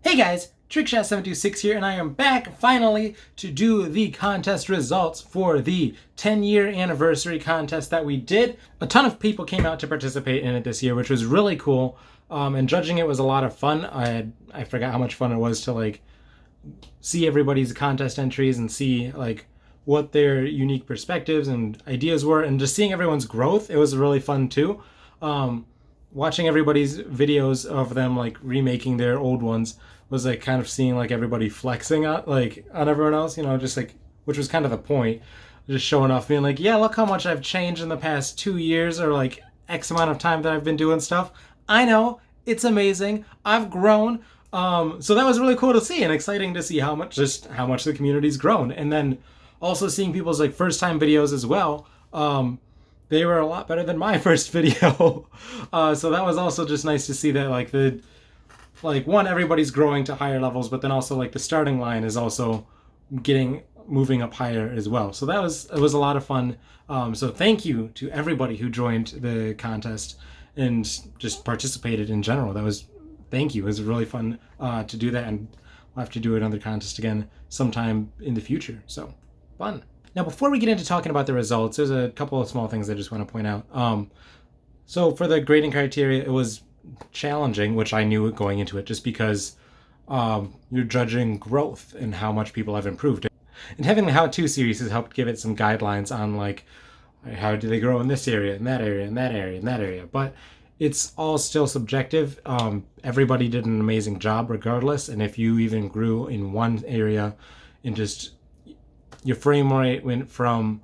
Hey guys, Trickshot726 here, and I am back finally to do the contest results for the 10-year anniversary contest that we did. A ton of people came out to participate in it this year, which was really cool. And judging it was a lot of fun. I forgot how much fun it was to see everybody's contest entries and see what their unique perspectives and ideas were, and just seeing everyone's growth. It was really fun too. Watching everybody's videos of them remaking their old ones was kind of seeing everybody flexing on everyone else, which was kind of the point, just showing off, being yeah, look how much I've changed in the past 2 years, or X amount of time that I've been doing stuff. I know, it's amazing, I've grown. So that was really cool to see, and exciting to see how much the community's grown. And then also seeing people's first time videos as well. They were a lot better than my first video. So that was also just nice to see that everybody's growing to higher levels, but then also the starting line is also moving up higher as well. So it was a lot of fun. So thank you to everybody who joined the contest and just participated in general. Thank you. It was really fun to do that, and we'll have to do another contest again sometime in the future. So fun. Now, before we get into talking about the results, there's a couple of small things I just want to point out. So for the grading criteria, it was challenging, which I knew going into it, just because you're judging growth and how much people have improved. And having the how-to series has helped give it some guidelines on how do they grow in this area, in that area, in that area, in that area. But it's all still subjective. Everybody did an amazing job regardless, and if you even grew in one area and just your frame rate went from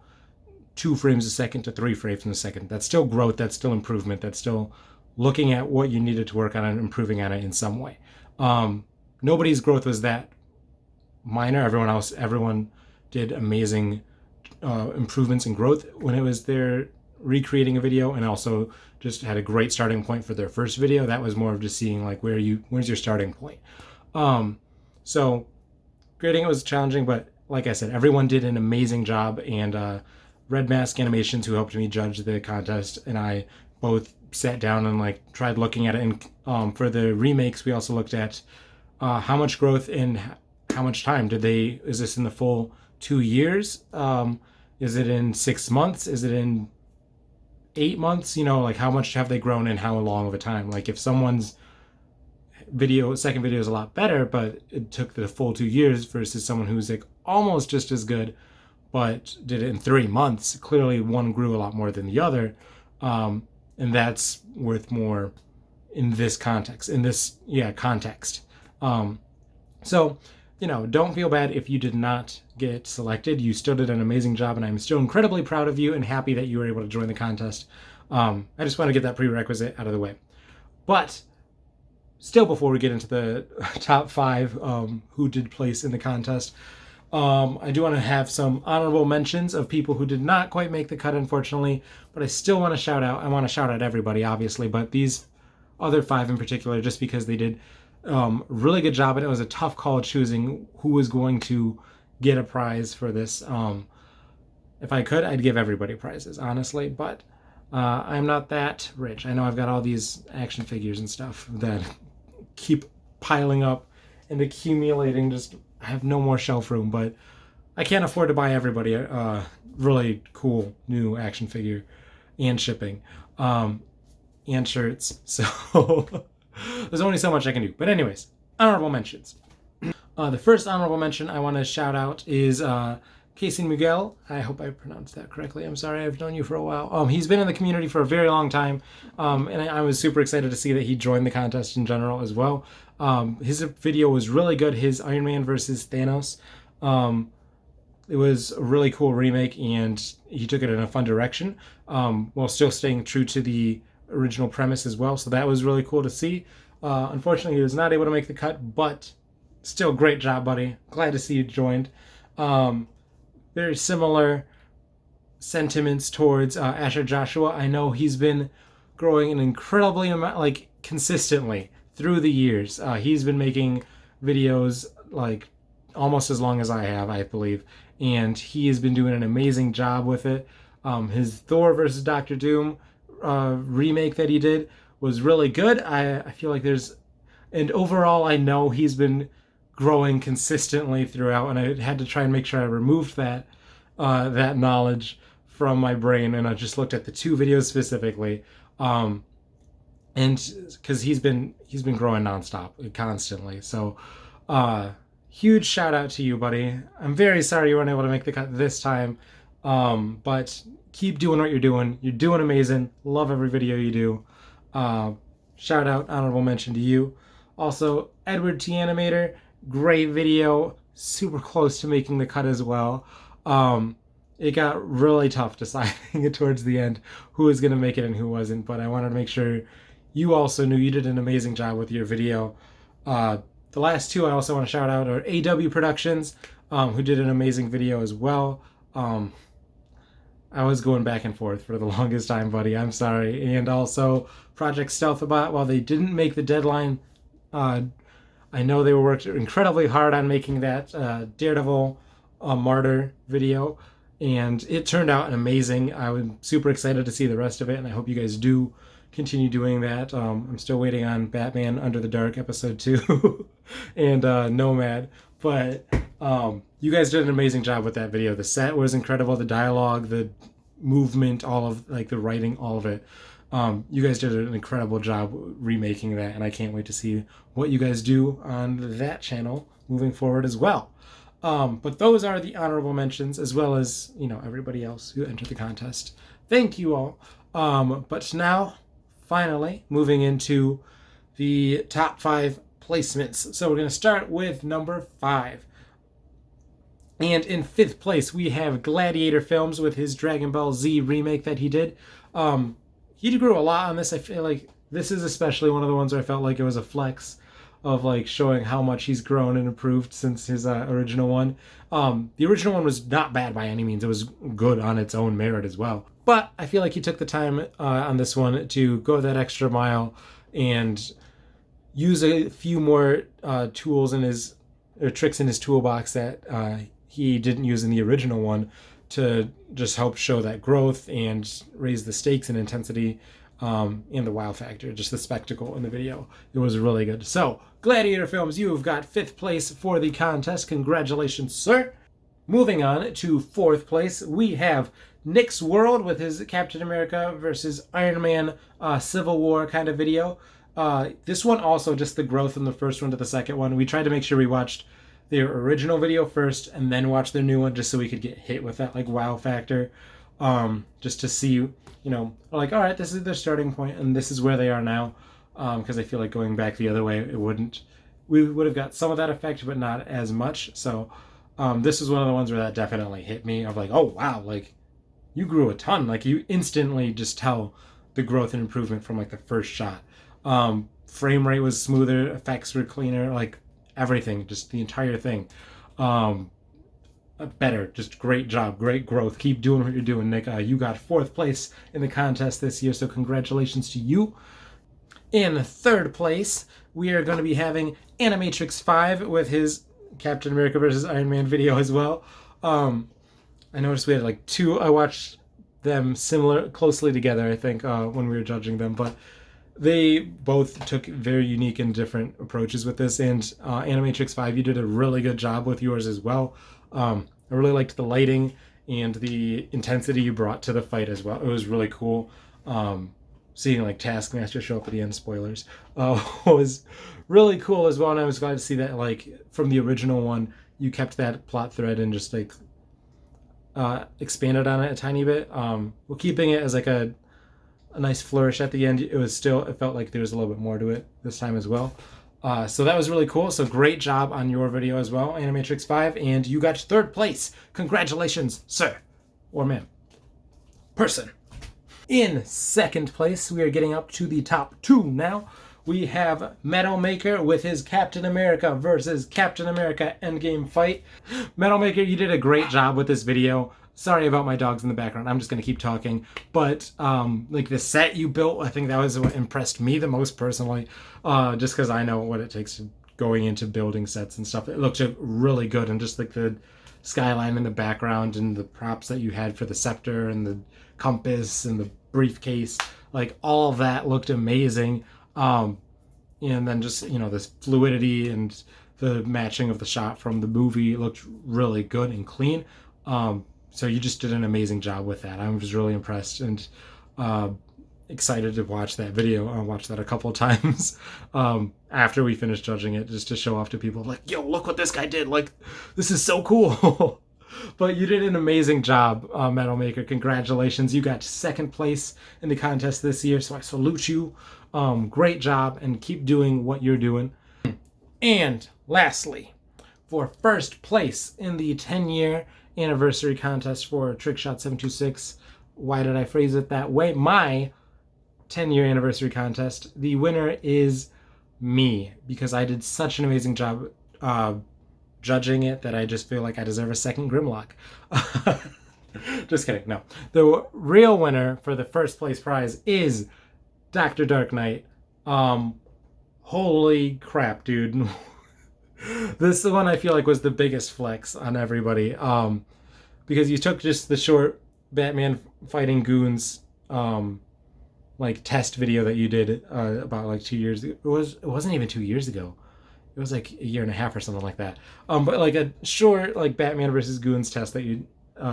2 frames a second to 3 frames a second, that's still growth, that's still improvement, that's still looking at what you needed to work on and improving on it in some way. Nobody's growth was that minor. Everyone did amazing improvements and growth when it was their recreating a video, and also just had a great starting point for their first video. That was more of just seeing where's your starting point. So grading it was challenging, but like I said, everyone did an amazing job, and Red Mask Animations, who helped me judge the contest, and I both sat down and tried looking at it. And for the remakes, we also looked at how much growth and how much time is this in the full 2 years? Is it in 6 months? Is it in 8 months? How much have they grown and how long of a time? If someone's second video is a lot better, but it took the full 2 years, versus someone who's almost just as good, but did it in 3 months. Clearly one grew a lot more than the other. And that's worth more in this context, context. So, don't feel bad if you did not get selected. You still did an amazing job, and I'm still incredibly proud of you and happy that you were able to join the contest. I just want to get that prerequisite out of the way. But still, before we get into the top 5 who did place in the contest, I do want to have some honorable mentions of people who did not quite make the cut, unfortunately, but I still want to shout out. I want to shout out everybody, obviously, but these other 5 in particular, just because they did really good job, and it was a tough call choosing who was going to get a prize for this. If I could, I'd give everybody prizes, honestly, but I'm not that rich. I know I've got all these action figures and stuff that keep piling up and accumulating. I have no more shelf room, but I can't afford to buy everybody a really cool new action figure and shipping and shirts. So there's only so much I can do. But anyways, honorable mentions. The first honorable mention I want to shout out is Casey Miguel. I hope I pronounced that correctly. I'm sorry, I've known you for a while. He's been in the community for a very long time, and I was super excited to see that he joined the contest in general as well. His video was really good. His Iron Man versus Thanos. It was a really cool remake, and he took it in a fun direction, while still staying true to the original premise as well. So that was really cool to see. Unfortunately, he was not able to make the cut, but still, great job, buddy. Glad to see you joined. Very similar sentiments towards Asher Joshua. I know he's been growing an incredibly amount, consistently through the years. He's been making videos almost as long as I have, I believe, and he has been doing an amazing job with it. His Thor versus Doctor Doom remake that he did was really good. I feel like there's And overall, I know he's been growing consistently throughout, and I had to try and make sure I removed that that knowledge from my brain, and I just looked at the 2 videos specifically, and because he's been growing nonstop, constantly. So, huge shout out to you, buddy. I'm very sorry you weren't able to make the cut this time, but keep doing what you're doing. You're doing amazing. Love every video you do. Shout out, honorable mention to you. Also, Edward T. Animator, great video. Super close to making the cut as well. It got really tough deciding it towards the end who was going to make it and who wasn't, but I wanted to make sure you also knew you did an amazing job with your video. The last 2 I also want to shout out are AW Productions, who did an amazing video as well. I was going back and forth for the longest time, buddy. I'm sorry. And also Project Stealthabot, while they didn't make the deadline, I know they worked incredibly hard on making that Daredevil Martyr video, and it turned out amazing. I'm super excited to see the rest of it, and I hope you guys do continue doing that. I'm still waiting on Batman Under the Dark episode 2 and Nomad, but you guys did an amazing job with that video. The set was incredible, the dialogue, the movement, all of like the writing, all of it. You guys did an incredible job remaking that, and I can't wait to see what you guys do on that channel moving forward as well. But those are the honorable mentions, as well as, you know, everybody else who entered the contest. Thank you all. But now, finally, moving into the top 5 placements. So we're going to start with number 5. And in 5th place, we have Gladiator Films with his Dragon Ball Z remake that he did. He grew a lot on this. I feel like this is especially one of the ones where I felt like it was a flex of like showing how much he's grown and improved since his original one. The original one was not bad by any means. It was good on its own merit as well. But I feel like he took the time on this one to go that extra mile and use a few more tools in his, or tricks in his toolbox that he didn't use in the original one, to just help show that growth and raise the stakes and intensity and the wow factor, just the spectacle in the video. It was really good. So, Gladiator Films, you have got 5th place for the contest. Congratulations, sir. Moving on to 4th place, we have Nick's World with his Captain America versus Iron Man Civil War kind of video. This one also, just the growth from the first one to the second one. We tried to make sure we watched their original video first and then watch their new one, just so we could get hit with that like wow factor, just to see, you know, like, all right, this is their starting point and this is where they are now, because I feel like going back the other way, we would have got some of that effect but not as much. So this is one of the ones where that definitely hit me, of like, oh wow, like you grew a ton. Like you instantly just tell the growth and improvement from like the first shot. Frame rate was smoother, effects were cleaner, like everything, just the entire thing. Better, just great job, great growth. Keep doing what you're doing, Nick. You got 4th place in the contest this year, so congratulations to you. In 3rd place, we are going to be having Animatrix 5 with his Captain America versus Iron Man video as well. I noticed we had like 2. I watched them closely together, I think, when we were judging them, but they both took very unique and different approaches with this, and Animatrix 5, you did a really good job with yours as well. I really liked the lighting and the intensity you brought to the fight as well. It was really cool. Seeing like Taskmaster show up at the end, spoilers, was really cool as well, and I was glad to see that, like, from the original one, you kept that plot thread and just like expanded on it a tiny bit, while keeping it as like a nice flourish at the end. It felt like there was a little bit more to it this time as well. So that was really cool. So great job on your video as well, Animatrix 5, and you got 3rd place. Congratulations, sir or ma'am. Person. In 2nd place, we are getting up to the top 2 now. We have Metal Maker with his Captain America versus Captain America Endgame fight. Metal Maker, you did a great job with this video. Sorry about my dogs in the background. I'm just going to keep talking. But like the set you built, I think that was what impressed me the most personally. Just because I know what it takes going into building sets and stuff. It looked really good. And just like the skyline in the background and the props that you had for the scepter and the compass and the briefcase. Like all of that looked amazing. and then just, you know, this fluidity and the matching of the shot from the movie looked really good and clean. So you just did an amazing job with that. I was really impressed and excited to watch that video. I watched that a couple of times after we finished judging it, just to show off to people, like, yo, look what this guy did. Like, this is so cool. But you did an amazing job, Metal Maker. Congratulations. You got second place in the contest this year, so I salute you. Great job, and keep doing what you're doing. And lastly, for first place in the 10-year anniversary contest for Trickshot726, why did I phrase it that way? My 10-year anniversary contest, the winner is me, because I did such an amazing job judging it that I just feel like I deserve a second Grimlock. Just kidding. No. The real winner for the first place prize is Dr. Dark Knight. Holy crap, dude. This one I feel like was the biggest flex on everybody. Because you took just the short Batman fighting goons like test video that you did about like 2 years ago. It wasn't even 2 years ago. It was like a year and a half or something like that. But like a short like Batman versus Goons test that you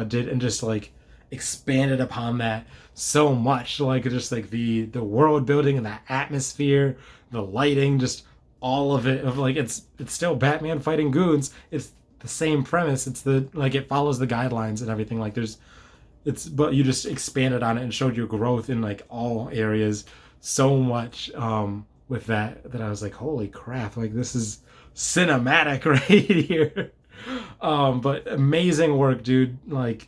did, and just like expanded upon that so much. Like just like the world building and the atmosphere, the lighting, just all of it. Of like it's still Batman fighting goons. It's the same premise. It's the like it follows the guidelines and everything. Like but you just expanded on it and showed your growth in like all areas so much. With that I was like, holy crap, like this is cinematic right here. But amazing work, dude. Like,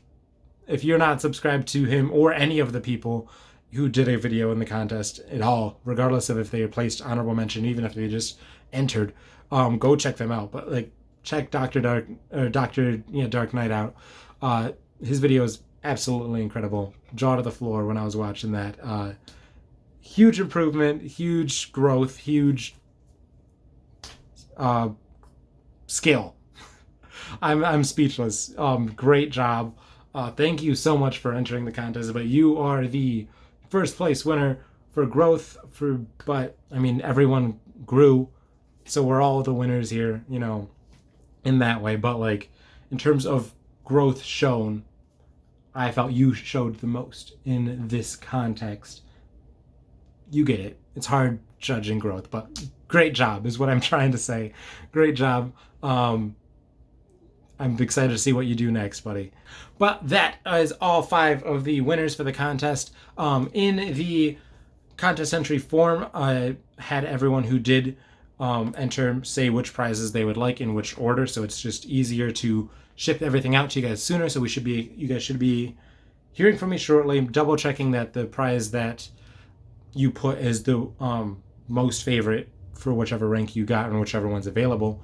if you're not subscribed to him or any of the people who did a video in the contest at all, regardless of if they placed honorable mention, even if they just entered, go check them out. But like, check Dark Knight out. His video is absolutely incredible. Jaw to the floor when I was watching that. Huge improvement, huge growth, huge skill. I'm speechless. Great job. Thank you so much for entering the contest. But you are the first place winner for growth. But I mean, everyone grew, so we're all the winners here. You know, in that way. But like, in terms of growth shown, I felt you showed the most in this context. You get it. It's hard judging growth, but great job is what I'm trying to say. Great job. I'm excited to see what you do next, buddy. But that is all 5 of the winners for the contest. In the contest entry form, I had everyone who did enter say which prizes they would like in which order, so it's just easier to ship everything out to you guys sooner. So you guys should be hearing from me shortly, double checking that the prize that you put as the most favorite for whichever rank you got and whichever one's available,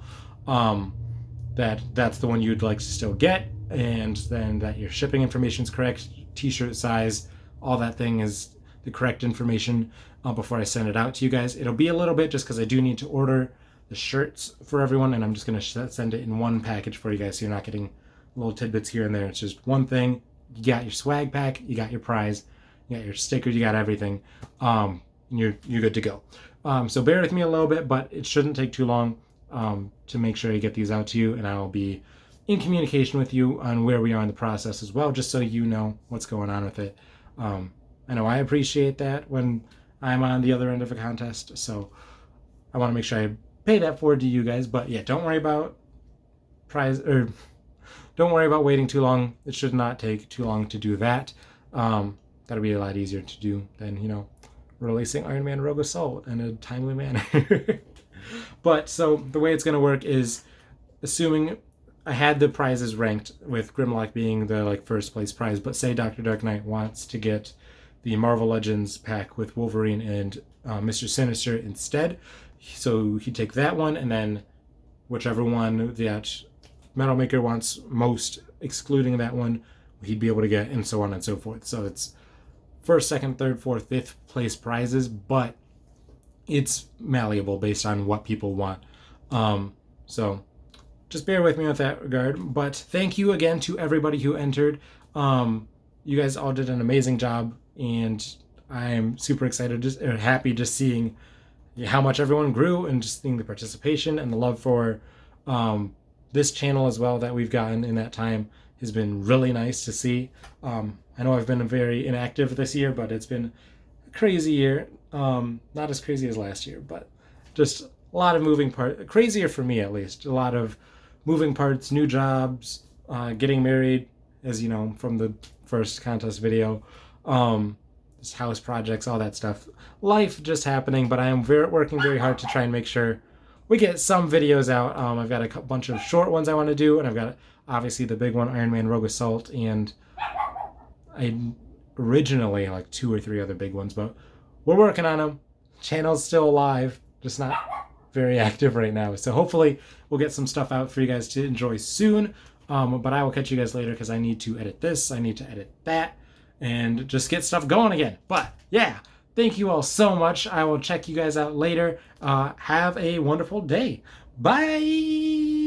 that's the one you'd like to still get, and then that your shipping information is correct, t-shirt size, all that thing is the correct information before I send it out to you guys. It'll be a little bit just because I do need to order the shirts for everyone, and I'm just going to send it in one package for you guys, so you're not getting little tidbits here and there. It's just one thing. You got your swag pack, you got your prize, you got your stickers, you got everything. You're good to go. So bear with me a little bit, but it shouldn't take too long to make sure I get these out to you, and I will be in communication with you on where we are in the process as well, just so you know what's going on with it. I know I appreciate that when I'm on the other end of a contest, so I want to make sure I pay that forward to you guys. But yeah, don't worry about don't worry about waiting too long. It should not take too long to do that. That'll be a lot easier to do than, you know, releasing Iron Man Rogue Assault in a timely manner. But so the way it's going to work is, assuming I had the prizes ranked, with Grimlock being the like first place prize, but say Dr. Dark Knight wants to get the Marvel Legends pack with Wolverine and Mr. Sinister instead, so he'd take that one, and then whichever one that Metal Maker wants most, excluding that one, he'd be able to get, and so on and so forth. So it's first, second, third, fourth, fifth place prizes, but it's malleable based on what people want. So just bear with me with that regard. But thank you again to everybody who entered. You guys all did an amazing job, and I'm super excited, happy just seeing how much everyone grew, and just seeing the participation and the love for this channel as well that we've gotten in that time has been really nice to see. I know I've been very inactive this year, but it's been a crazy year. Not as crazy as last year, but just a lot of moving parts. Crazier for me, at least. A lot of moving parts, new jobs, getting married, as you know from the first contest video, house projects, all that stuff. Life just happening, but I am working very hard to try and make sure we get some videos out. I've got a bunch of short ones I want to do, and I've got obviously the big one, Iron Man Rogue Assault, and originally like 2 or 3 other big ones, but we're working on them. Channel's still alive, just not very active right now. So hopefully we'll get some stuff out for you guys to enjoy soon. But I will catch you guys later because I need to edit this, I need to edit that, and just get stuff going again. But yeah, thank you all so much. I will check you guys out later. Have a wonderful day. Bye!